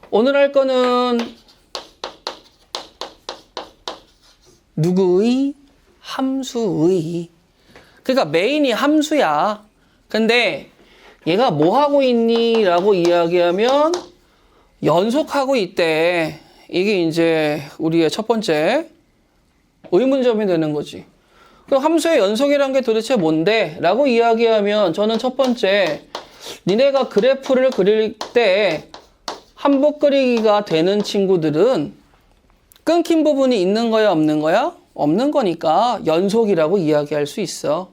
오늘 할 거는 누구의? 함수의. 그러니까 메인이 함수야. 근데 얘가 뭐 하고 있니? 라고 이야기하면 연속하고 있대. 이게 이제 우리의 첫 번째 의문점이 되는 거지. 그럼 함수의 연속이란 게 도대체 뭔데? 라고 이야기하면 저는 첫 번째, 니네가 그래프를 그릴 때 한복 그리기가 되는 친구들은 끊긴 부분이 있는 거야, 없는 거야? 없는 거니까 연속이라고 이야기할 수 있어.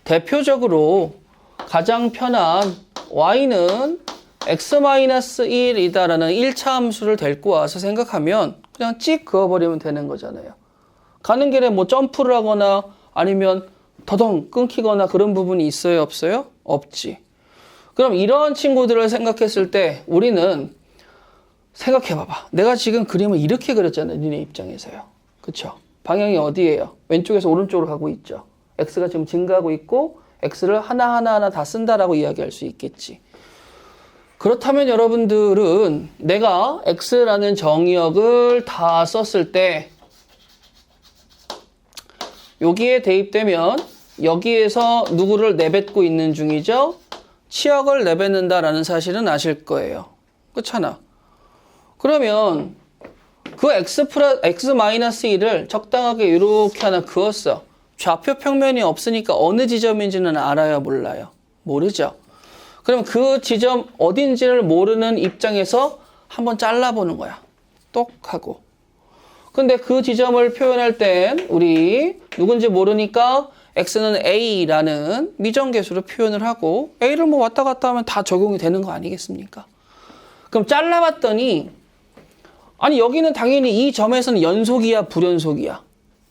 대표적으로 가장 편한 y는 x-1이다라는 1차 함수를 데리고 와서 생각하면 그냥 찍 그어버리면 되는 거잖아요. 가는 길에 뭐 점프를 하거나 아니면 더덩 끊기거나 그런 부분이 있어요, 없어요? 없지. 그럼 이런 친구들을 생각했을 때 우리는 생각해봐봐. 내가 지금 그림을 이렇게 그렸잖아요, 니네 입장에서요. 그쵸? 방향이 어디예요? 왼쪽에서 오른쪽으로 가고 있죠. x가 지금 증가하고 있고 x를 하나하나 다 쓴다라고 이야기할 수 있겠지. 그렇다면 여러분들은 내가 x라는 정의역을 다 썼을 때 여기에 대입되면 여기에서 누구를 내뱉고 있는 중이죠? 치역을 내뱉는다라는 사실은 아실 거예요. 그렇잖아. 그러면 그 x-1을 적당하게 이렇게 하나 그었어. 좌표 평면이 없으니까 어느 지점인지는 알아요, 몰라요? 모르죠. 그럼 그 지점 어딘지를 모르는 입장에서 한번 잘라보는 거야. 똑 하고. 근데 그 지점을 표현할 땐 우리 누군지 모르니까 x는 a라는 미정계수로 표현을 하고 a를 뭐 왔다 갔다 하면 다 적용이 되는 거 아니겠습니까? 그럼 잘라봤더니 아니 여기는 당연히 이 점에서는 연속이야, 불연속이야?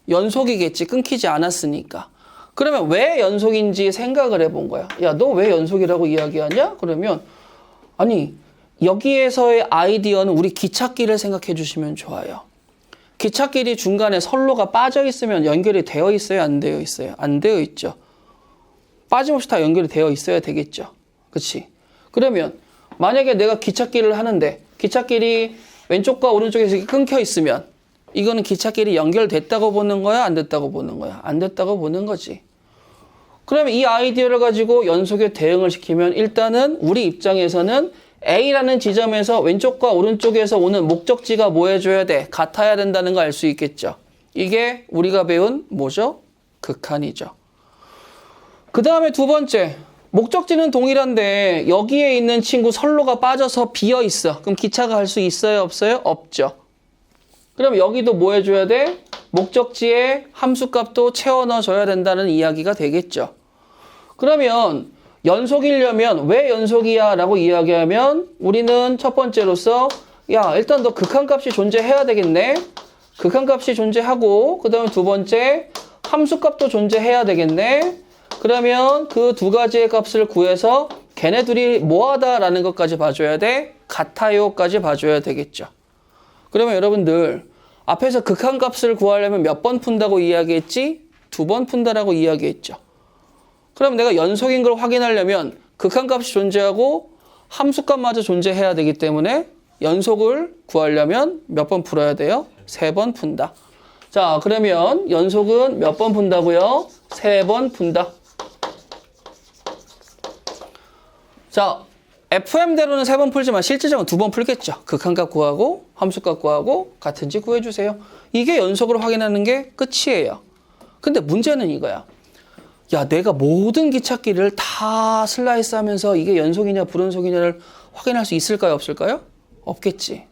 연속이겠지. 끊기지 않았으니까. 그러면 왜 연속인지 생각을 해본 거야. 야, 너 왜 연속이라고 이야기하냐? 그러면 아니 여기에서의 아이디어는 우리 기찻길을 생각해 주시면 좋아요. 기찻길이 중간에 선로가 빠져 있으면 연결이 되어 있어요? 안 되어 있어요? 안 되어 있죠. 빠짐없이 다 연결이 되어 있어야 되겠죠. 그치? 그러면 만약에 내가 기찻길을 하는데 기찻길이 왼쪽과 오른쪽에서 끊겨 있으면 이거는 기찻길이 연결됐다고 보는 거야? 안 됐다고 보는 거야? 안 됐다고 보는 거지. 그러면 이 아이디어를 가지고 연속에 대응을 시키면 일단은 우리 입장에서는 A라는 지점에서 왼쪽과 오른쪽에서 오는 목적지가 뭐 해줘야 돼? 같아야 된다는 거 알 수 있겠죠. 이게 우리가 배운 뭐죠? 극한이죠. 그 다음에 두 번째, 목적지는 동일한데 여기에 있는 친구 선로가 빠져서 비어 있어. 그럼 기차가 갈 수 있어요? 없어요? 없죠. 그럼 여기도 뭐 해줘야 돼? 목적지에 함수값도 채워 넣어줘야 된다는 이야기가 되겠죠. 그러면 연속이려면 왜 연속이야? 라고 이야기하면 우리는 첫 번째로서 야 일단 너 극한값이 존재해야 되겠네. 극한값이 존재하고 그 다음에 두 번째 함수값도 존재해야 되겠네. 그러면 그 두 가지의 값을 구해서 걔네들이 뭐하다라는 것까지 봐줘야 돼. 같아요까지 봐줘야 되겠죠. 그러면 여러분들 앞에서 극한값을 구하려면 몇 번 푼다고 이야기했지? 2번 푼다라고 이야기했죠. 그럼 내가 연속인 걸 확인하려면 극한값이 존재하고 함수값마저 존재해야 되기 때문에 연속을 구하려면 몇 번 풀어야 돼요? 3번 푼다. 자, 그러면 연속은 몇 번 푼다고요? 3번 푼다. 자, FM대로는 3번 풀지만 실질적으로 2번 풀겠죠. 극한값 구하고 함수값 구하고 같은지 구해주세요. 이게 연속으로 확인하는 게 끝이에요. 근데 문제는 이거야. 야, 내가 모든 기찻길을 다 슬라이스 하면서 이게 연속이냐 불연속이냐를 확인할 수 있을까요? 없을까요? 없겠지.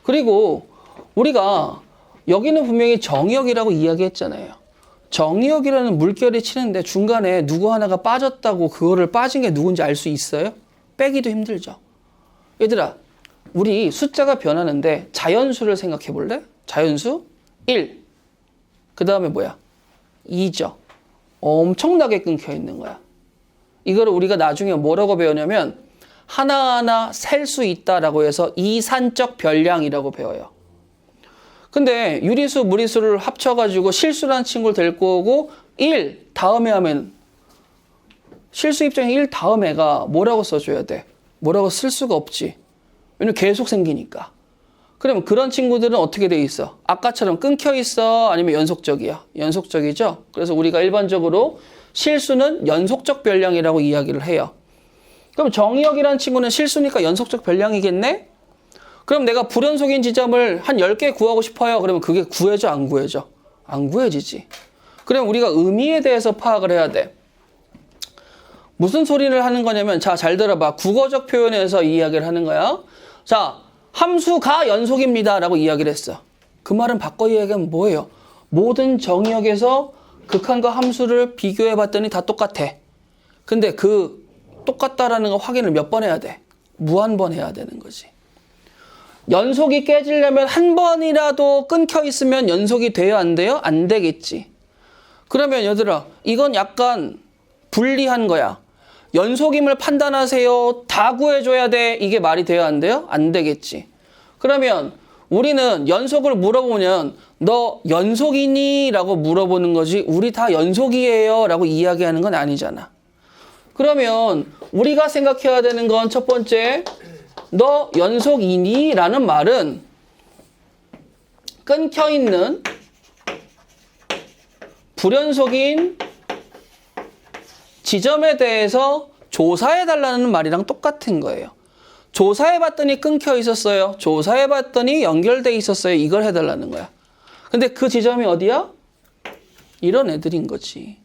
그리고 우리가 여기는 분명히 정의역이라고 이야기했잖아요. 정의역이라는 물결이 치는데 중간에 누구 하나가 빠졌다고 그거를 빠진 게 누군지 알 수 있어요? 빼기도 힘들죠. 얘들아, 우리 숫자가 변하는데 자연수를 생각해 볼래? 자연수 1. 그 다음에 뭐야? 2죠. 엄청나게 끊겨 있는 거야. 이거를 우리가 나중에 뭐라고 배우냐면 하나하나 셀 수 있다라고 해서 이산적 변량이라고 배워요. 근데 유리수, 무리수를 합쳐가지고 실수라는 친구를 데리고 오고 1 다음에 하면 실수 입장에 1 다음 애가 뭐라고 써줘야 돼? 뭐라고 쓸 수가 없지. 왜냐면 계속 생기니까. 그러면 그런 친구들은 어떻게 돼 있어? 아까처럼 끊겨 있어? 아니면 연속적이야? 연속적이죠? 그래서 우리가 일반적으로 실수는 연속적 별량이라고 이야기를 해요. 그럼 정의역이라는 친구는 실수니까 연속적 별량이겠네? 그럼 내가 불연속인 지점을 한 10개 구하고 싶어요. 그러면 그게 구해져, 안 구해져? 안 구해지지. 그럼 우리가 의미에 대해서 파악을 해야 돼. 무슨 소리를 하는 거냐면, 자, 잘 들어봐. 국어적 표현에서 이 이야기를 하는 거야. 자, 함수가 연속입니다 라고 이야기를 했어. 그 말은 바꿔 이야기하면 뭐예요? 모든 정의역에서 극한과 함수를 비교해 봤더니 다 똑같아. 근데 그 똑같다라는 거 확인을 몇 번 해야 돼? 무한번 해야 되는 거지. 연속이 깨지려면 한 번이라도 끊겨 있으면 연속이 돼요? 안 돼요? 안 되겠지. 그러면 얘들아, 이건 약간 불리한 거야. 연속임을 판단하세요. 다 구해줘야 돼. 이게 말이 돼요? 안 돼요? 안 되겠지. 그러면 우리는 연속을 물어보면 너 연속이니? 라고 물어보는 거지 우리 다 연속이에요 라고 이야기하는 건 아니잖아. 그러면 우리가 생각해야 되는 건 첫 번째, 너 연속이니? 라는 말은 끊겨있는 불연속인 지점에 대해서 조사해달라는 말이랑 똑같은 거예요. 조사해봤더니 끊겨 있었어요. 조사해봤더니 연결돼 있었어요. 이걸 해달라는 거야. 근데 그 지점이 어디야? 이런 애들인 거지.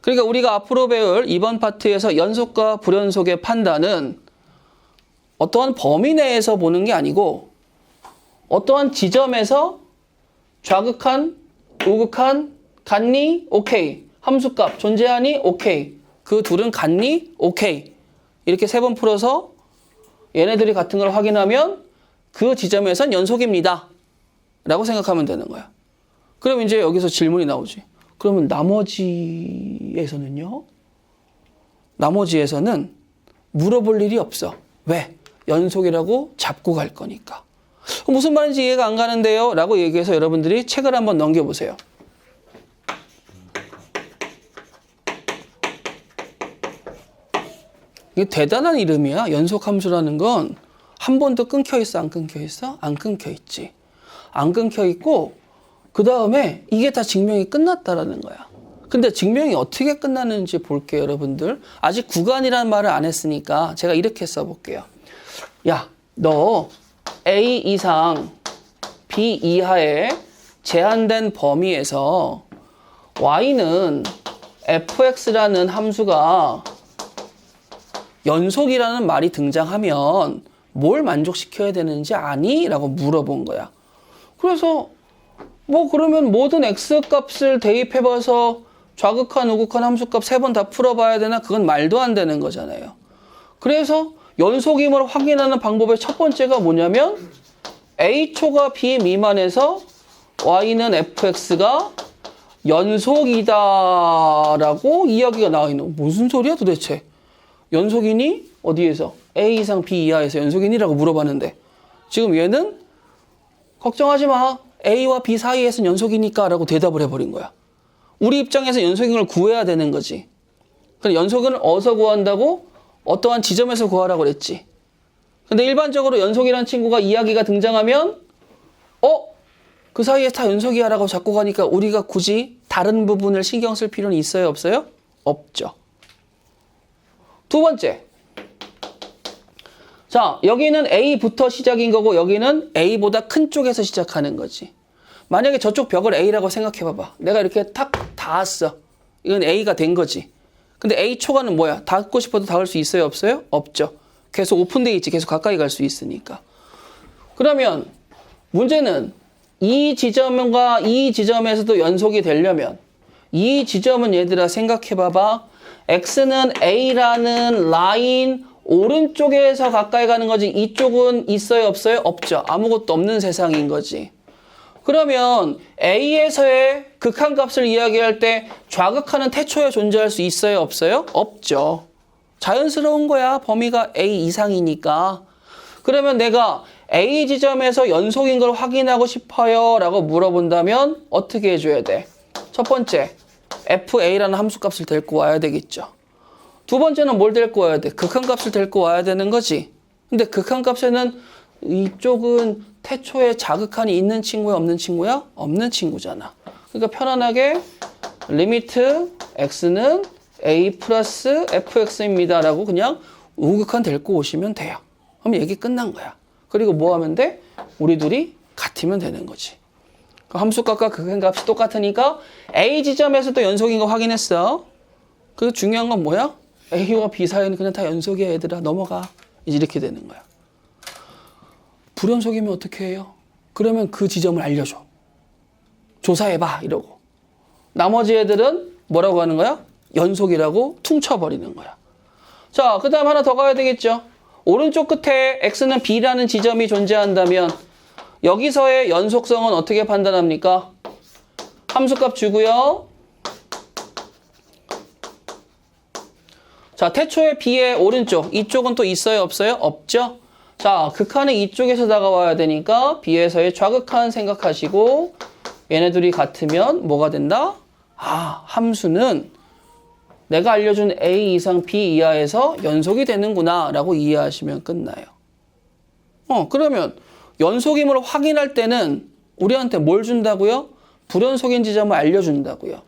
그러니까 우리가 앞으로 배울 이번 파트에서 연속과 불연속의 판단은 어떠한 범위 내에서 보는 게 아니고 어떠한 지점에서 좌극한, 우극한, 같니? 오케이. 함수값 존재하니? 오케이. 그 둘은 같니? 오케이. 이렇게 3번 풀어서 얘네들이 같은 걸 확인하면 그 지점에선 연속입니다 라고 생각하면 되는 거야. 그럼 이제 여기서 질문이 나오지. 그러면 나머지에서는요? 나머지에서는 물어볼 일이 없어. 왜? 연속이라고 잡고 갈 거니까. 무슨 말인지 이해가 안 가는데요? 라고 얘기해서 여러분들이 책을 한번 넘겨보세요. 이게 대단한 이름이야. 연속함수라는 건 한 번도 끊겨 있어? 안 끊겨 있어? 안 끊겨 있지. 안 끊겨 있고 그 다음에 이게 다 증명이 끝났다라는 거야. 근데 증명이 어떻게 끝나는지 볼게요, 여러분들. 아직 구간이라는 말을 안 했으니까 제가 이렇게 써볼게요. 야, 너 A 이상 B 이하의 제한된 범위에서 Y는 fx라는 함수가 연속이라는 말이 등장하면 뭘 만족시켜야 되는지 아니? 라고 물어본 거야. 그래서 뭐 그러면 모든 x값을 대입해봐서 좌극한, 우극한 함수값 3번 다 풀어봐야 되나? 그건 말도 안 되는 거잖아요. 그래서 연속임을 확인하는 방법의 첫 번째가 뭐냐면 a초가 b 미만에서 y는 fx가 연속이다라고 이야기가 나와 있는. 무슨 소리야 도대체? 연속이니? 어디에서? A 이상 B 이하에서 연속이니라고 물어봤는데 지금 얘는 걱정하지 마. A와 B 사이에서는 연속이니까 라고 대답을 해버린 거야. 우리 입장에서 연속인 걸 구해야 되는 거지. 그럼 연속은 어디서 구한다고? 어떠한 지점에서 구하라고 그랬지. 근데 일반적으로 연속이라는 친구가 이야기가 등장하면 그 사이에 다 연속이야 라고 잡고 가니까 우리가 굳이 다른 부분을 신경 쓸 필요는 있어요? 없어요? 없죠. 두 번째. 자, 여기는 A부터 시작인 거고 여기는 A보다 큰 쪽에서 시작하는 거지. 만약에 저쪽 벽을 A라고 생각해봐봐. 내가 이렇게 탁 닿았어. 이건 A가 된 거지. 근데 A 초과는 뭐야? 닿고 싶어도 닿을 수 있어요? 없어요? 없죠. 계속 오픈되어 있지. 계속 가까이 갈 수 있으니까. 그러면 문제는 이 지점과 이 지점에서도 연속이 되려면 이 지점은 얘들아 생각해봐봐. X는 A라는 라인 오른쪽에서 가까이 가는 거지. 이쪽은 있어요? 없어요? 없죠. 아무것도 없는 세상인 거지. 그러면 A에서의 극한값을 이야기할 때 좌극하는 태초에 존재할 수 있어요? 없어요? 없죠. 자연스러운 거야. 범위가 A 이상이니까. 그러면 내가 A 지점에서 연속인 걸 확인하고 싶어요 라고 물어본다면 어떻게 해줘야 돼? 첫 번째, FA라는 함수값을 데리고 와야 되겠죠. 두 번째는 뭘 데리고 와야 돼? 극한값을 데리고 와야 되는 거지. 근데 극한값에는 이쪽은 태초에 자극한이 있는 친구야, 없는 친구야? 없는 친구잖아. 그러니까 편안하게 리미트 x는 a 플러스 fx입니다 라고 그냥 우극한 데리고 오시면 돼요. 그럼 얘기 끝난 거야. 그리고 뭐 하면 돼? 우리 둘이 같으면 되는 거지. 그 함수값과 극한값이 똑같으니까 a 지점에서도 연속인 거 확인했어. 그 중요한 건 뭐야? a와 b 사이는 그냥 다 연속이야 얘들아. 넘어가. 이제 이렇게 되는 거야. 불연속이면 어떻게 해요? 그러면 그 지점을 알려줘. 조사해봐 이러고. 나머지 애들은 뭐라고 하는 거야? 연속이라고 퉁쳐버리는 거야. 자, 그 다음 하나 더 가야 되겠죠. 오른쪽 끝에 x는 b라는 지점이 존재한다면 여기서의 연속성은 어떻게 판단합니까? 함수값 주고요. 자, 태초의 b의 오른쪽, 이쪽은 또 있어요, 없어요? 없죠? 자, 극한은 이쪽에서 다가와야 되니까 b에서의 좌극한 생각하시고 얘네들이 같으면 뭐가 된다? 아, 함수는 내가 알려준 a 이상 b 이하에서 연속이 되는구나 라고 이해하시면 끝나요. 그러면 연속임을 확인할 때는 우리한테 뭘 준다고요? 불연속인 지점을 알려준다고요.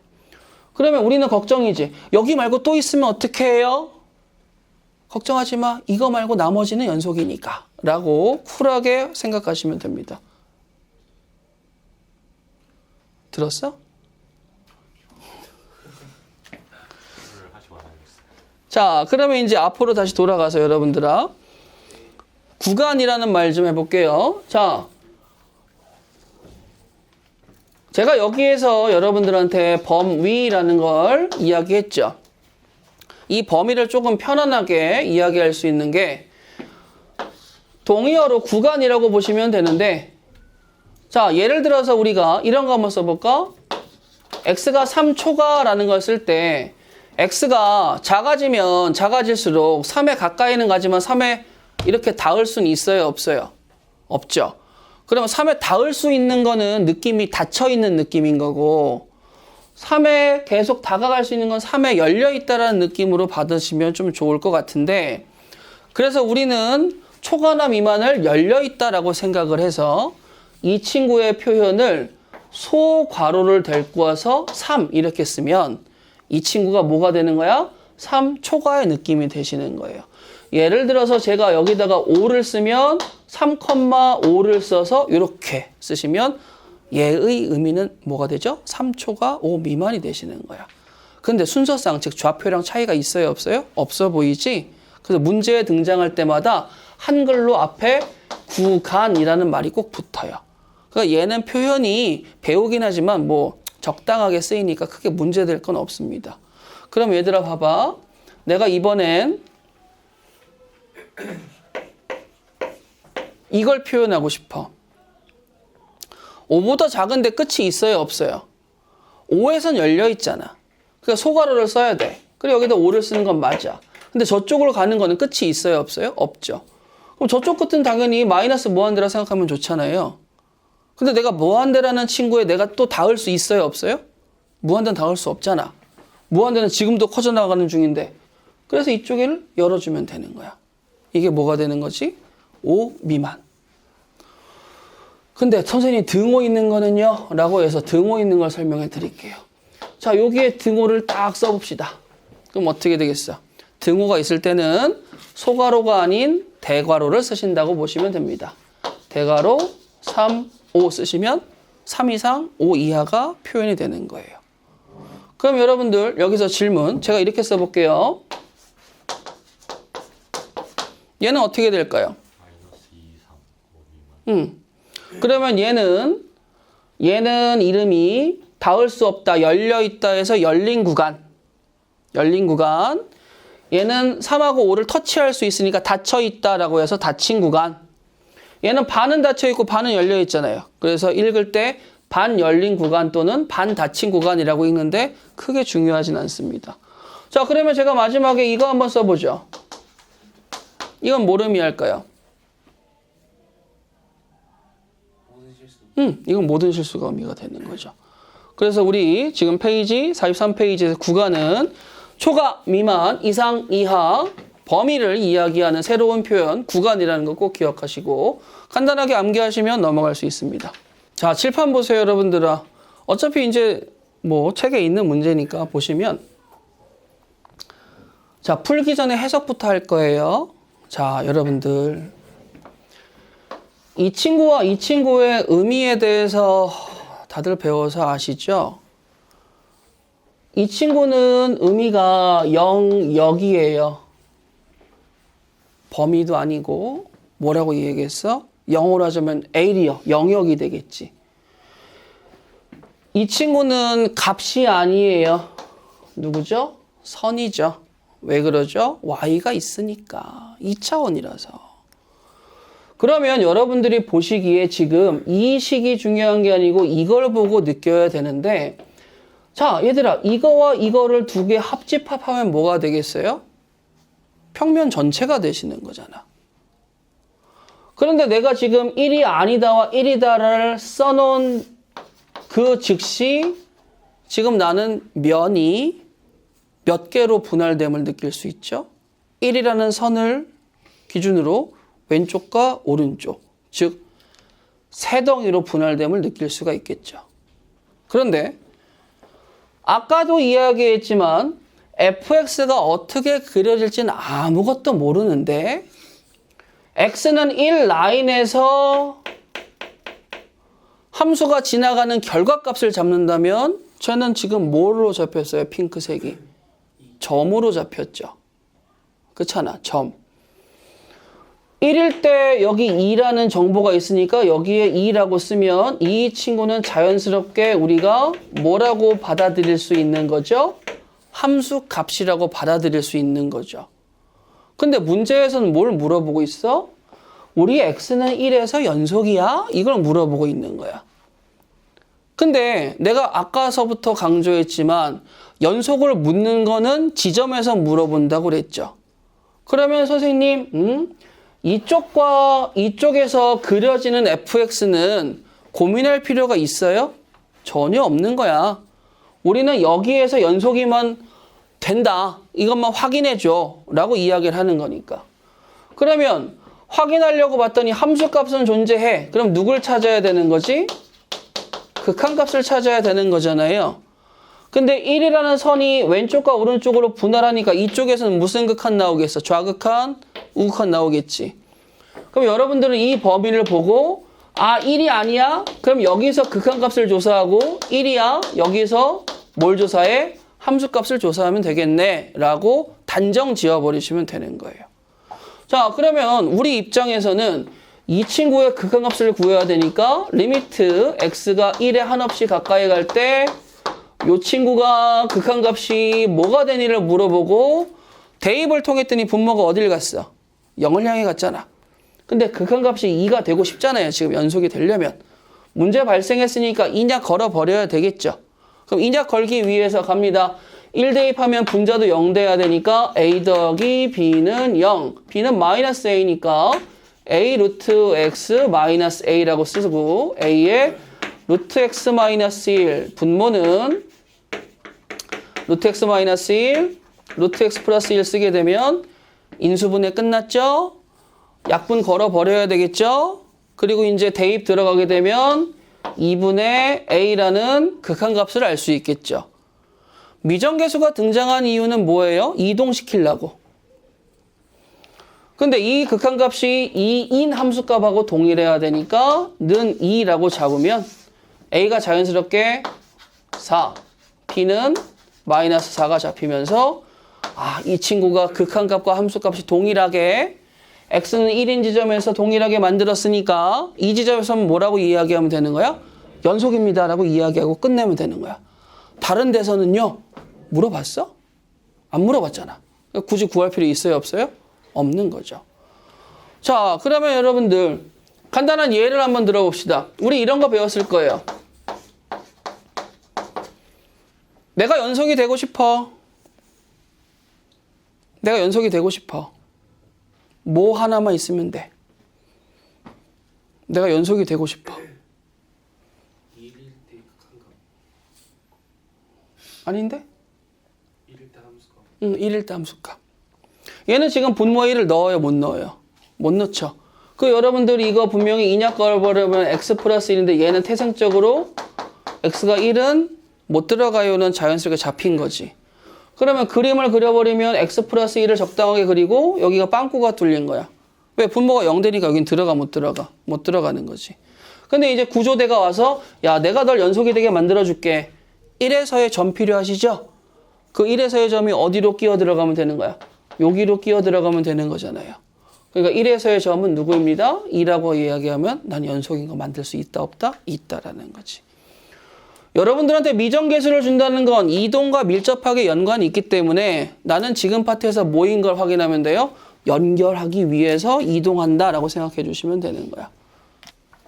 그러면 우리는 걱정이지. 여기 말고 또 있으면 어떻게 해요? 걱정하지 마. 이거 말고 나머지는 연속이니까 라고 쿨하게 생각하시면 됩니다. 들었어? 자, 그러면 이제 앞으로 다시 돌아가서 여러분들아 구간이라는 말 좀 해볼게요. 자, 제가 여기에서 여러분들한테 범위라는 걸 이야기했죠. 이 범위를 조금 편안하게 이야기할 수 있는 게 동의어로 구간이라고 보시면 되는데, 자, 예를 들어서 우리가 이런 거 한번 써볼까? x가 3초가라는 걸 쓸 때 x가 작아지면 작아질수록 3에 가까이는 가지만 3에 이렇게 닿을 수는 있어요, 없어요? 없죠. 그러면 3에 닿을 수 있는 거는 느낌이 닫혀있는 느낌인 거고 3에 계속 다가갈 수 있는 건 3에 열려있다라는 느낌으로 받으시면 좀 좋을 것 같은데, 그래서 우리는 초가나 미만을 열려있다라고 생각을 해서 이 친구의 표현을 소괄호를 데리고 와서 3 이렇게 쓰면 이 친구가 뭐가 되는 거야? 3초가의 느낌이 되시는 거예요. 예를 들어서 제가 여기다가 5를 쓰면 3,5를 써서 이렇게 쓰시면 얘의 의미는 뭐가 되죠? 3초가 5 미만이 되시는 거야. 근데 순서상 즉 좌표랑 차이가 있어요, 없어요? 없어 보이지? 그래서 문제에 등장할 때마다 한글로 앞에 구간이라는 말이 꼭 붙어요. 그러니까 얘는 표현이 배우긴 하지만 뭐 적당하게 쓰이니까 크게 문제될 건 없습니다. 그럼 얘들아 봐봐. 내가 이번엔 이걸 표현하고 싶어. 5보다 작은데 끝이 있어요, 없어요? 5에선 열려 있잖아. 그러니까 소괄호를 써야 돼. 그리고 여기다 5를 쓰는 건 맞아. 근데 저쪽으로 가는 거는 끝이 있어요, 없어요? 없죠. 그럼 저쪽 끝은 당연히 마이너스 무한대라 생각하면 좋잖아요. 근데 내가 무한대라는 친구에 내가 또 닿을 수 있어요, 없어요? 무한대는 닿을 수 없잖아. 무한대는 지금도 커져나가는 중인데. 그래서 이쪽을 열어주면 되는 거야. 이게 뭐가 되는 거지? 5 미만. 근데 선생님 등호 있는 거는요? 라고 해서 등호 있는 걸 설명해 드릴게요. 자, 여기에 등호를 딱 써봅시다. 그럼 어떻게 되겠어? 등호가 있을 때는 소괄호가 아닌 대괄호를 쓰신다고 보시면 됩니다. 대괄호 3, 5 쓰시면 3 이상 5 이하가 표현이 되는 거예요. 그럼 여러분들 여기서 질문 제가 이렇게 써볼게요. 얘는 어떻게 될까요? 그러면 얘는 이름이 닿을 수 없다, 열려있다 해서 열린 구간. 얘는 3하고 5를 터치할 수 있으니까 닫혀있다라고 해서 닫힌 구간. 얘는 반은 닫혀있고 반은 열려있잖아요. 그래서 읽을 때 반 열린 구간 또는 반 닫힌 구간이라고 읽는데 크게 중요하진 않습니다. 자, 그러면 제가 마지막에 이거 한번 써보죠. 이건 뭘 의미할까요? 이건 모든 실수가 의미가 되는 거죠. 그래서 우리 지금 페이지 43페이지에서 구간은 초가, 미만, 이상, 이하 범위를 이야기하는 새로운 표현, 구간이라는 거 꼭 기억하시고 간단하게 암기하시면 넘어갈 수 있습니다. 자, 칠판 보세요, 여러분들아. 어차피 이제 뭐 책에 있는 문제니까 보시면 자, 풀기 전에 해석부터 할 거예요. 자, 여러분들 이 친구와 이 친구의 의미에 대해서 다들 배워서 아시죠? 이 친구는 의미가 영역이에요. 범위도 아니고 뭐라고 얘기했어? 영어로 하자면 에이리어, 영역이 되겠지. 이 친구는 값이 아니에요. 누구죠? 선이죠. 왜 그러죠? y가 있으니까. 2차원이라서. 그러면 여러분들이 보시기에 지금 이 식이 중요한 게 아니고 이걸 보고 느껴야 되는데 자, 얘들아, 이거와 이거를 두 개 합집합하면 뭐가 되겠어요? 평면 전체가 되시는 거잖아. 그런데 내가 지금 1이 아니다와 1이다를 써놓은 그 즉시 지금 나는 면이 몇 개로 분할됨을 느낄 수 있죠? 1이라는 선을 기준으로 왼쪽과 오른쪽, 즉 세 덩이로 분할됨을 느낄 수가 있겠죠. 그런데 아까도 이야기했지만 fx가 어떻게 그려질지는 아무것도 모르는데 x는 1라인에서 함수가 지나가는 결과값을 잡는다면 쟤는 지금 뭘로 잡혔어요? 핑크색이. 점으로 잡혔죠. 그렇잖아. 점. 1일 때 여기 2라는 정보가 있으니까 여기에 2라고 쓰면 이 친구는 자연스럽게 우리가 뭐라고 받아들일 수 있는 거죠? 함수 값이라고 받아들일 수 있는 거죠. 근데 문제에서는 뭘 물어보고 있어? 우리 x는 1에서 연속이야? 이걸 물어보고 있는 거야. 근데 내가 아까서부터 강조했지만 연속을 묻는 거는 지점에서 물어본다고 그랬죠. 그러면 선생님, 이쪽과 이쪽에서 그려지는 fx는 고민할 필요가 있어요? 전혀 없는 거야. 우리는 여기에서 연속이면 된다. 이것만 확인해줘. 라고 이야기를 하는 거니까. 그러면 확인하려고 봤더니 함수값은 존재해. 그럼 누굴 찾아야 되는 거지? 극한값을 찾아야 되는 거잖아요. 근데 1이라는 선이 왼쪽과 오른쪽으로 분할하니까 이쪽에서는 무슨 극한 나오겠어? 좌극한, 우극한 나오겠지. 그럼 여러분들은 이 범위를 보고 아, 1이 아니야? 그럼 여기서 극한값을 조사하고 1이야? 여기서 뭘 조사해? 함수값을 조사하면 되겠네 라고 단정 지어버리시면 되는 거예요. 자, 그러면 우리 입장에서는 이 친구의 극한값을 구해야 되니까 리미트 x가 1에 한없이 가까이 갈 때 이 친구가 극한값이 뭐가 되니를 물어보고 대입을 통했더니 분모가 어딜 갔어? 0을 향해 갔잖아. 근데 극한값이 2가 되고 싶잖아요. 지금 연속이 되려면. 문제 발생했으니까 2냐 걸어버려야 되겠죠. 그럼 2냐 걸기 위해서 갑니다. 1 대입하면 분자도 0 돼야 되니까 a 더하기 b는 0. b는 마이너스 a니까 a 루트 x 마이너스 a라고 쓰고 a의 루트 x 마이너스 1 분모는 루트 x 마이너스 1 루트 x 플러스 1 쓰게 되면 인수분해 끝났죠? 약분 걸어버려야 되겠죠? 그리고 이제 대입 들어가게 되면 2분의 a라는 극한값을 알 수 있겠죠. 미정계수가 등장한 이유는 뭐예요? 이동시키려고. 근데 이 극한값이 2인 함수값하고 동일해야 되니까 는 2라고 잡으면 a가 자연스럽게 4, b는 마이너스 4가 잡히면서 아, 이 친구가 극한값과 함수값이 동일하게 x는 1인 지점에서 동일하게 만들었으니까 이 지점에서는 뭐라고 이야기하면 되는 거야? 연속입니다 라고 이야기하고 끝내면 되는 거야. 다른 데서는요? 물어봤어? 안 물어봤잖아. 굳이 구할 필요 있어요? 없어요? 없는 거죠. 자, 그러면 여러분들 간단한 예를 한번 들어봅시다. 우리 이런 거 배웠을 거예요. 내가 연속이 되고 싶어. 내가 연속이 되고 싶어. 뭐 하나만 있으면 돼. 내가 연속이 되고 싶어. 1일 때 극한값. 아닌데? 1일 때 함수값. 응, 1일 때 함수값. 얘는 지금 분모에 1을 넣어요, 못 넣어요? 못 넣죠. 그 여러분들이 이거 분명히 인약 걸어버리면 x 플러스 1인데 얘는 태생적으로 x가 1은 못 들어가요는 자연스럽게 잡힌 거지. 그러면 그림을 그려버리면 x 플러스 1을 적당하게 그리고 여기가 빵꾸가 뚫린 거야. 왜? 분모가 0 되니까 여긴 들어가 못 들어가? 못 들어가는 거지. 근데 이제 구조대가 와서 야 내가 널 연속이 되게 만들어줄게. 1에서의 점 필요하시죠? 그 1에서의 점이 어디로 끼어 들어가면 되는 거야? 여기로 끼어 들어가면 되는 거잖아요. 그러니까 1에서의 점은 누구입니다? 2라고 이야기하면 난 연속인 거 만들 수 있다 없다? 있다라는 거지. 여러분들한테 미정계수를 준다는 건 이동과 밀접하게 연관이 있기 때문에 나는 지금 파트에서 뭐인 걸 확인하면 돼요? 연결하기 위해서 이동한다라고 생각해 주시면 되는 거야.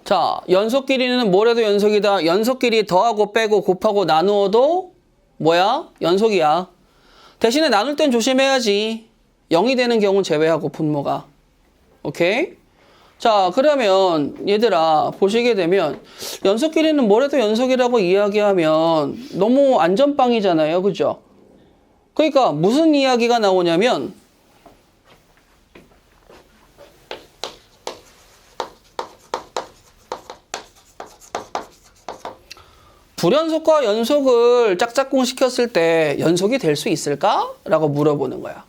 자, 연속끼리는 뭐래도 연속이다. 연속끼리 더하고 빼고 곱하고 나누어도 뭐야? 연속이야. 대신에 나눌 땐 조심해야지. 0이 되는 경우는 제외하고 분모가. 오케이? 자, 그러면 얘들아 보시게 되면 연속끼리는 뭐래도 연속이라고 이야기하면 너무 안전빵이잖아요. 그죠? 그러니까 무슨 이야기가 나오냐면 불연속과 연속을 짝짝꿍 시켰을 때 연속이 될 수 있을까? 라고 물어보는 거야.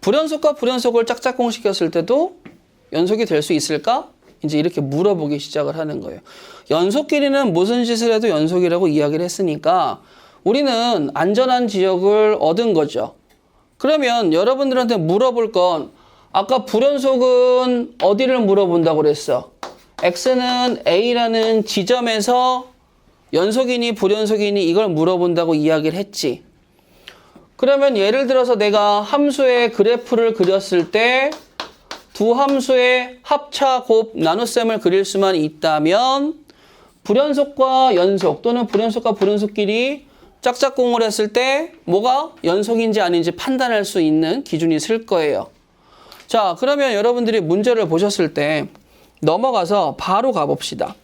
불연속과 불연속을 짝짝꿍 시켰을 때도 연속이 될 수 있을까? 이제 이렇게 물어보기 시작을 하는 거예요. 연속끼리는 무슨 짓을 해도 연속이라고 이야기를 했으니까 우리는 안전한 지역을 얻은 거죠. 그러면 여러분들한테 물어볼 건 아까 불연속은 어디를 물어본다고 그랬어? x는 a라는 지점에서 연속이니 불연속이니 이걸 물어본다고 이야기를 했지. 그러면 예를 들어서 내가 함수의 그래프를 그렸을 때 두 함수의 합차, 곱, 나눗셈을 그릴 수만 있다면 불연속과 연속 또는 불연속과 불연속끼리 짝짝꿍을 했을 때 뭐가 연속인지 아닌지 판단할 수 있는 기준이 있을 거예요. 자, 그러면 여러분들이 문제를 보셨을 때 넘어가서 바로 가봅시다.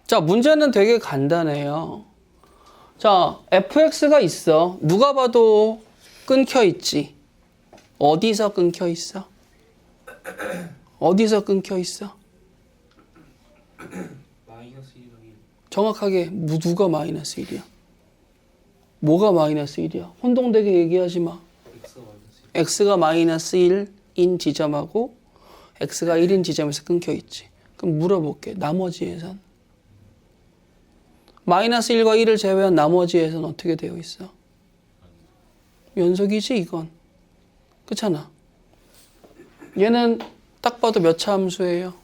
자, 문제는 되게 간단해요. 자, fx가 있어. 누가 봐도 끊겨 있지. 어디서 끊겨 있어? 어디서 끊겨 있어? 마이너스 1이랑 1. 정확하게 누가 마이너스 1이야? 뭐가 마이너스 1이야? 혼동되게 얘기하지 마. x가 마이너스 1인 지점하고 x가 1인 지점에서 끊겨 있지. 그럼 물어볼게. 나머지에선? 마이너스 1과 1을 제외한 나머지에선 어떻게 되어 있어? 연속이지 이건. 그렇잖아. 얘는 딱 봐도 몇 차 함수예요?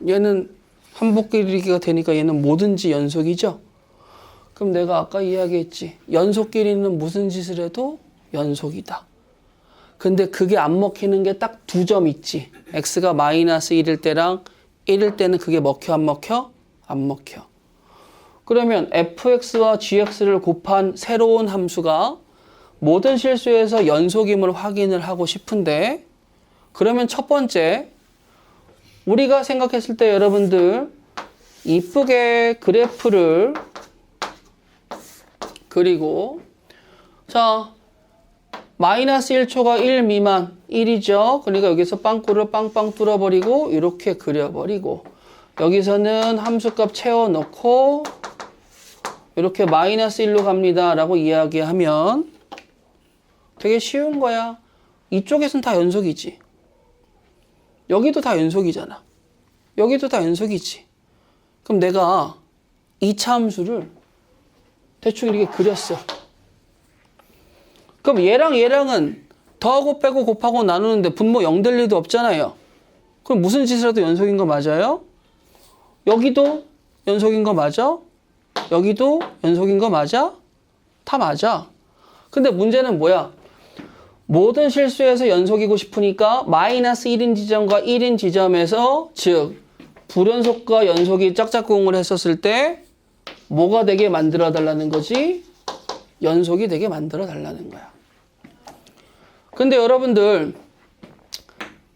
얘는 한복끼리가 되니까 얘는 뭐든지 연속이죠? 그럼 내가 아까 이야기했지. 연속끼리는 무슨 짓을 해도 연속이다. 근데 그게 안 먹히는 게 딱 두 점 있지. x가 마이너스 1일 때랑 1일 때는 그게 먹혀 안 먹혀? 안 먹혀. 그러면 fx와 gx를 곱한 새로운 함수가 모든 실수에서 연속임을 확인을 하고 싶은데 그러면 첫 번째 우리가 생각했을 때 여러분들 이쁘게 그래프를 그리고 자 마이너스 1초가 1 미만 1이죠. 그러니까 여기서 빵꾸를 빵빵 뚫어버리고 이렇게 그려버리고 여기서는 함수값 채워넣고 이렇게 마이너스 1로 갑니다 라고 이야기하면 되게 쉬운 거야. 이쪽에선 다 연속이지. 여기도 다 연속이잖아. 여기도 다 연속이지. 그럼 내가 2차 함수를 대충 이렇게 그렸어. 그럼 얘랑 얘랑은 더하고 빼고 곱하고 나누는데 분모 0 될 리도 없잖아요. 그럼 무슨 짓을 해도 연속인 거 맞아요? 여기도 연속인 거 맞아? 여기도 연속인 거 맞아? 다 맞아. 근데 문제는 뭐야? 모든 실수에서 연속이고 싶으니까 마이너스 1인 지점과 1인 지점에서 즉 불연속과 연속이 짝짝꿍을 했었을 때 뭐가 되게 만들어 달라는 거지? 연속이 되게 만들어 달라는 거야. 근데 여러분들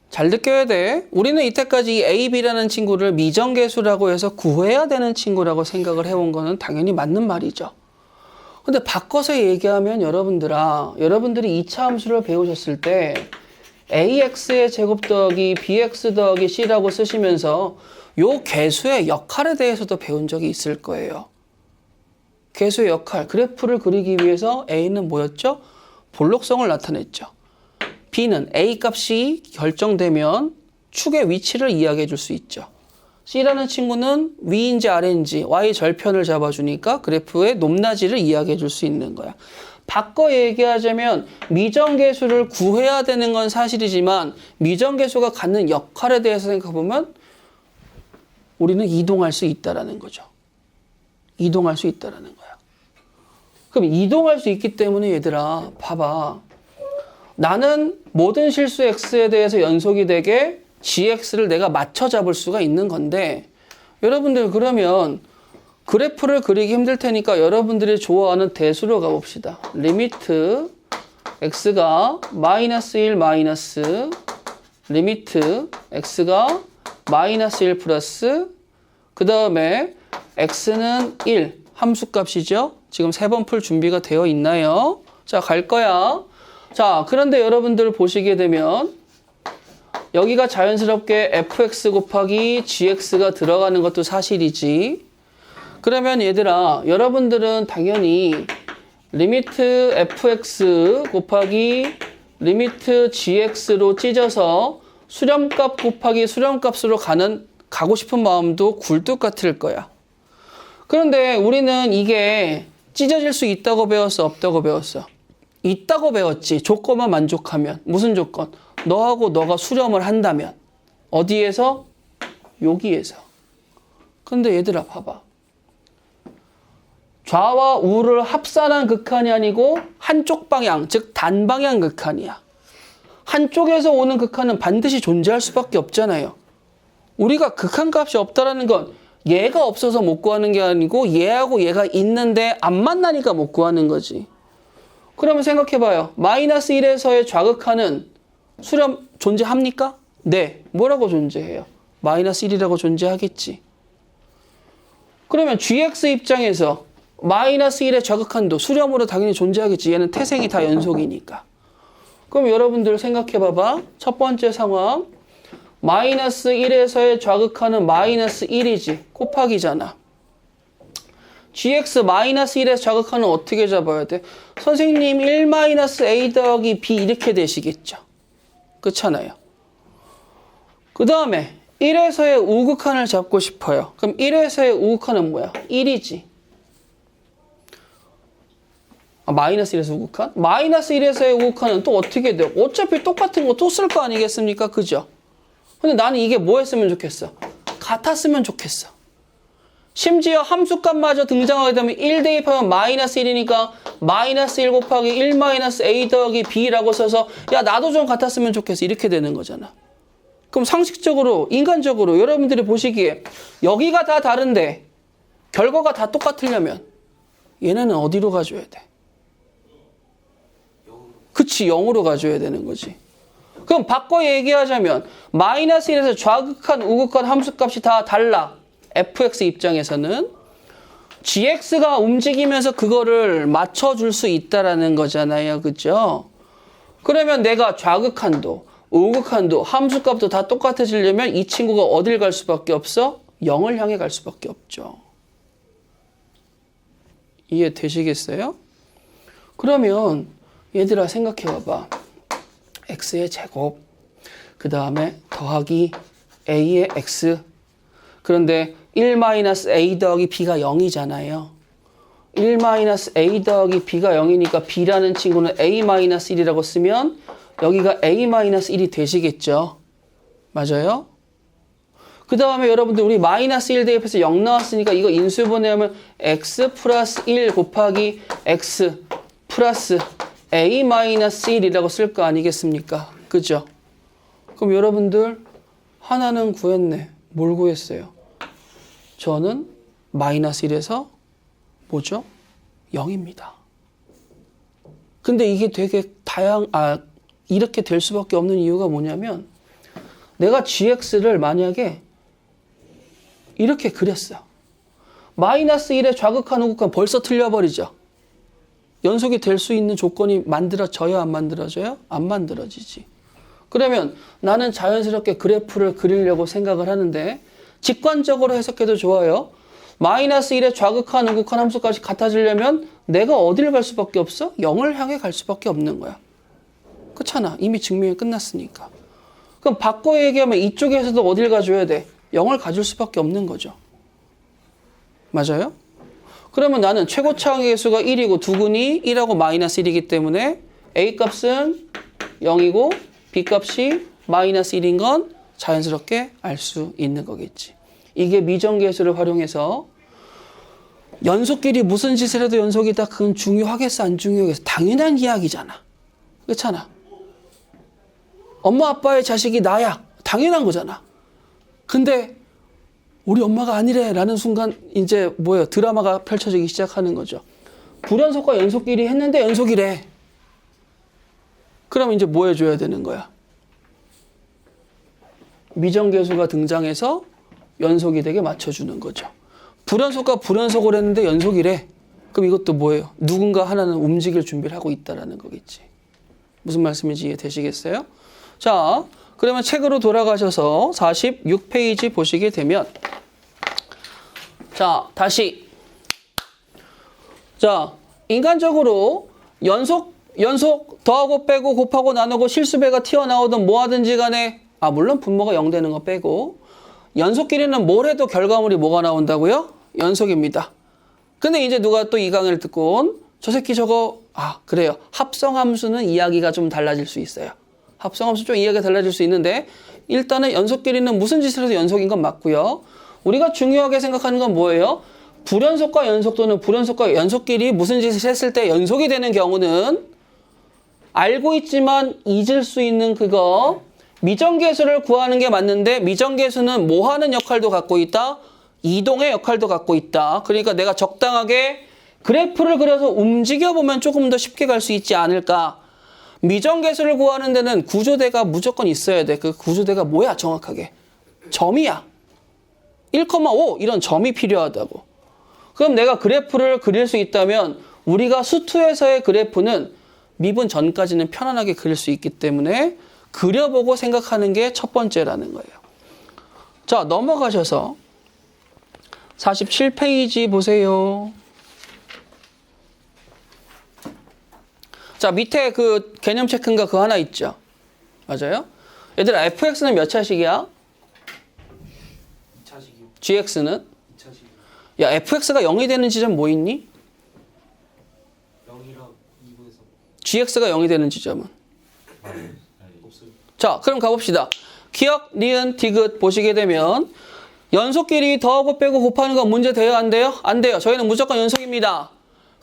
잘 느껴야 돼. 우리는 이때까지 이 A, B라는 친구를 미정계수라고 해서 구해야 되는 친구라고 생각을 해온 거는 당연히 맞는 말이죠. 근데 바꿔서 얘기하면 여러분들이 2차 함수를 배우셨을 때 AX의 제곱 더하기 BX 더하기 C라고 쓰시면서 요 계수의 역할에 대해서도 배운 적이 있을 거예요. 계수의 역할, 그래프를 그리기 위해서 A는 뭐였죠? 볼록성을 나타냈죠. B는 A 값이 결정되면 축의 위치를 이야기해 줄 수 있죠. C라는 친구는 위인지 아래인지 Y 절편을 잡아주니까 그래프의 높낮이를 이야기해 줄 수 있는 거야. 바꿔 얘기하자면 미정계수를 구해야 되는 건 사실이지만 미정계수가 갖는 역할에 대해서 생각해보면 우리는 이동할 수 있다라는 거죠. 이동할 수 있다라는 거야. 그럼 이동할 수 있기 때문에 얘들아 봐봐. 나는 모든 실수 x에 대해서 연속이 되게 gx를 내가 맞춰 잡을 수가 있는 건데 여러분들 그러면 그래프를 그리기 힘들 테니까 여러분들이 좋아하는 대수로 가봅시다. 리미트 x가 마이너스 1 마이너스 리미트 x가 마이너스 1 플러스 그 다음에 x는 1 함수값이죠. 지금 3번 풀 준비가 되어 있나요? 자, 갈 거야. 자, 그런데 여러분들 보시게 되면 여기가 자연스럽게 fx 곱하기 gx가 들어가는 것도 사실이지. 그러면 얘들아, 여러분들은 당연히 리미트 fx 곱하기 리미트 gx로 찢어서 수렴값 곱하기 수렴값으로 가고 싶은 마음도 굴뚝 같을 거야. 그런데 우리는 이게 찢어질 수 있다고 배웠어, 없다고 배웠어? 있다고 배웠지. 조건만 만족하면. 무슨 조건? 너하고 너가 수렴을 한다면. 어디에서? 여기에서. 근데 얘들아 봐봐. 좌와 우를 합산한 극한이 아니고 한쪽 방향, 즉 단방향 극한이야. 한쪽에서 오는 극한은 반드시 존재할 수밖에 없잖아요. 우리가 극한값이 없다라는 건 얘가 없어서 못 구하는 게 아니고 얘하고 얘가 있는데 안 만나니까 못 구하는 거지. 그러면 생각해봐요. 마이너스 1에서의 좌극한은 수렴 존재합니까? 네. 뭐라고 존재해요? 마이너스 1이라고 존재하겠지. 그러면 gx 입장에서 마이너스 1의 좌극한도 수렴으로 당연히 존재하겠지. 얘는 태생이 다 연속이니까. 그럼 여러분들 생각해봐봐. 첫 번째 상황. 마이너스 1에서의 좌극한은 마이너스 1이지. 곱하기잖아. gx 마이너스 1에서 좌극한은 어떻게 잡아야 돼? 선생님 1 마이너스 a 더하기 b 이렇게 되시겠죠. 그렇잖아요. 그 다음에 1에서의 우극한을 잡고 싶어요. 그럼 1에서의 우극한은 뭐야? 1이지. 마이너스 1에서 우극한? 마이너스 1에서의 우극한은 또 어떻게 돼요? 어차피 똑같은 거 또 쓸 거 아니겠습니까? 그죠? 근데 나는 이게 뭐 했으면 좋겠어? 같았으면 좋겠어. 심지어 함수값마저 등장하게 되면 1 대입하면 마이너스 1이니까 마이너스 1 곱하기 1 마이너스 a 더하기 b라고 써서 야 나도 좀 같았으면 좋겠어. 이렇게 되는 거잖아. 그럼 상식적으로 인간적으로 여러분들이 보시기에 여기가 다 다른데 결과가 다 똑같으려면 얘네는 어디로 가줘야 돼? 그치, 0으로 가줘야 되는 거지. 그럼 바꿔 얘기하자면 마이너스 1에서 좌극한, 우극한 함수값이 다 달라. fx 입장에서는 gx가 움직이면서 그거를 맞춰줄 수 있다라는 거잖아요. 그죠? 그러면 내가 좌극한도, 우극한도, 함수값도 다 똑같아지려면 이 친구가 어딜 갈 수밖에 없어? 0을 향해 갈 수밖에 없죠. 이해되시겠어요? 그러면 얘들아 생각해봐봐. x의 제곱, 그 다음에 더하기 a의 x. 그런데 1-a 더하기 b가 0이잖아요. 1-a 더하기 b가 0이니까 b라는 친구는 a-1이라고 쓰면 여기가 a-1이 되시겠죠. 맞아요? 그 다음에 여러분들 우리 마이너스 1 대입해서 0 나왔으니까 이거 인수분해하면 x 플러스 1 곱하기 x 플러스 a-1이라고 쓸 거 아니겠습니까? 그죠? 그럼 여러분들 하나는 구했네. 뭘 구했어요? 저는 마이너스 1에서 뭐죠? 0입니다. 근데 이게 되게 이렇게 될 수밖에 없는 이유가 뭐냐면 내가 gx를 만약에 이렇게 그렸어. 마이너스 1의 좌극한 우극한 벌써 틀려버리죠. 연속이 될 수 있는 조건이 만들어져요? 안 만들어져요? 안 만들어지지. 그러면 나는 자연스럽게 그래프를 그리려고 생각을 하는데 직관적으로 해석해도 좋아요. 마이너스 1의 좌극한 우극한 함수까지 같아지려면 내가 어디를 갈 수밖에 없어? 0을 향해 갈 수밖에 없는 거야. 그렇잖아. 이미 증명이 끝났으니까. 그럼 바꿔 얘기하면 이쪽에서도 어딜 가줘야 돼? 0을 가줄 수밖에 없는 거죠. 맞아요? 그러면 나는 최고 차항의 개수가 1이고 두근이 1하고 마이너스 1이기 때문에 A 값은 0이고 B 값이 마이너스 1인 건 자연스럽게 알 수 있는 거겠지. 이게 미정계수를 활용해서 연속끼리 무슨 짓을 해도 연속이다. 그건 중요하겠어? 안 중요하겠어? 당연한 이야기잖아. 그렇잖아. 엄마 아빠의 자식이 나야. 당연한 거잖아. 근데 우리 엄마가 아니래 라는 순간 이제 뭐예요? 드라마가 펼쳐지기 시작하는 거죠. 불연속과 연속끼리 했는데 연속이래. 그럼 이제 뭐 해줘야 되는 거야? 미정계수가 등장해서 연속이 되게 맞춰주는 거죠. 불연속과 불연속을 했는데 연속이래. 그럼 이것도 뭐예요? 누군가 하나는 움직일 준비를 하고 있다라는 거겠지. 무슨 말씀인지 이해되시겠어요? 자, 그러면 책으로 돌아가셔서 46페이지 보시게 되면 자, 다시 자, 인간적으로 연속 더하고 빼고 곱하고 나누고 실수배가 튀어나오든 뭐 하든지 간에 물론 분모가 0 되는 거 빼고 연속끼리는 뭘 해도 결과물이 뭐가 나온다고요? 연속입니다. 근데 이제 누가 또 이 강의를 듣고 저 새끼 저거 그래요. 합성함수는 이야기가 좀 달라질 수 있어요. 합성함수 좀 이야기가 달라질 수 있는데 일단은 연속끼리는 무슨 짓을 해도 연속인 건 맞고요. 우리가 중요하게 생각하는 건 뭐예요? 불연속과 연속 또는 불연속과 연속끼리 무슨 짓을 했을 때 연속이 되는 경우는 알고 있지만 잊을 수 있는 그거 미정계수를 구하는 게 맞는데 미정계수는 뭐 하는 역할도 갖고 있다? 이동의 역할도 갖고 있다. 그러니까 내가 적당하게 그래프를 그려서 움직여보면 조금 더 쉽게 갈 수 있지 않을까. 미정계수를 구하는 데는 구조대가 무조건 있어야 돼. 그 구조대가 뭐야 정확하게? 점이야. 1,5 이런 점이 필요하다고. 그럼 내가 그래프를 그릴 수 있다면 우리가 수투에서의 그래프는 미분 전까지는 편안하게 그릴 수 있기 때문에 그려보고 생각하는 게 첫 번째라는 거예요. 자, 넘어가셔서 47페이지 보세요. 자, 밑에 그 개념 체크인가 그거 하나 있죠? 맞아요? 얘들아, fx는 몇 차식이야? 2차식이요. gx는? 2차식이요. 야, fx가 0이 되는 지점 뭐 있니? 0이랑 2분의 3. gx가 0이 되는 지점은? 없어요. 자, 그럼 가봅시다. 기억, 니은, 디귿 보시게 되면 연속끼리 더하고 빼고 곱하는 건 문제 돼요? 안 돼요? 안 돼요. 저희는 무조건 연속입니다.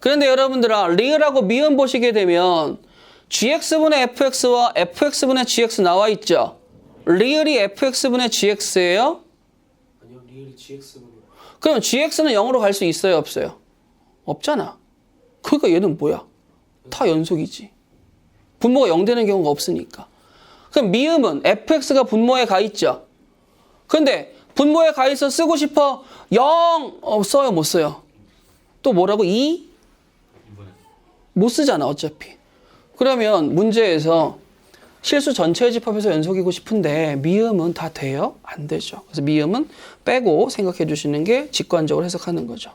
그런데 여러분들아, 리을하고 미음 보시게 되면 gx분의 fx와 fx분의 gx 나와 있죠? 리을이 fx분의 gx예요? 아니요, 리얼이 GX분이요. 그럼 gx는 0으로 갈 수 있어요? 없어요? 없잖아. 그러니까 얘는 뭐야? 다 연속이지. 분모가 0 되는 경우가 없으니까. 그럼 미음은 fx가 분모에 가 있죠? 근데 분모에 가 있어 쓰고 싶어. 0! 써요? 못 써요? 또 뭐라고? 2? 못 쓰잖아 어차피. 그러면 문제에서 실수 전체의 집합에서 연속이고 싶은데 미음은 다 돼요? 안 되죠. 그래서 미음은 빼고 생각해 주시는 게 직관적으로 해석하는 거죠.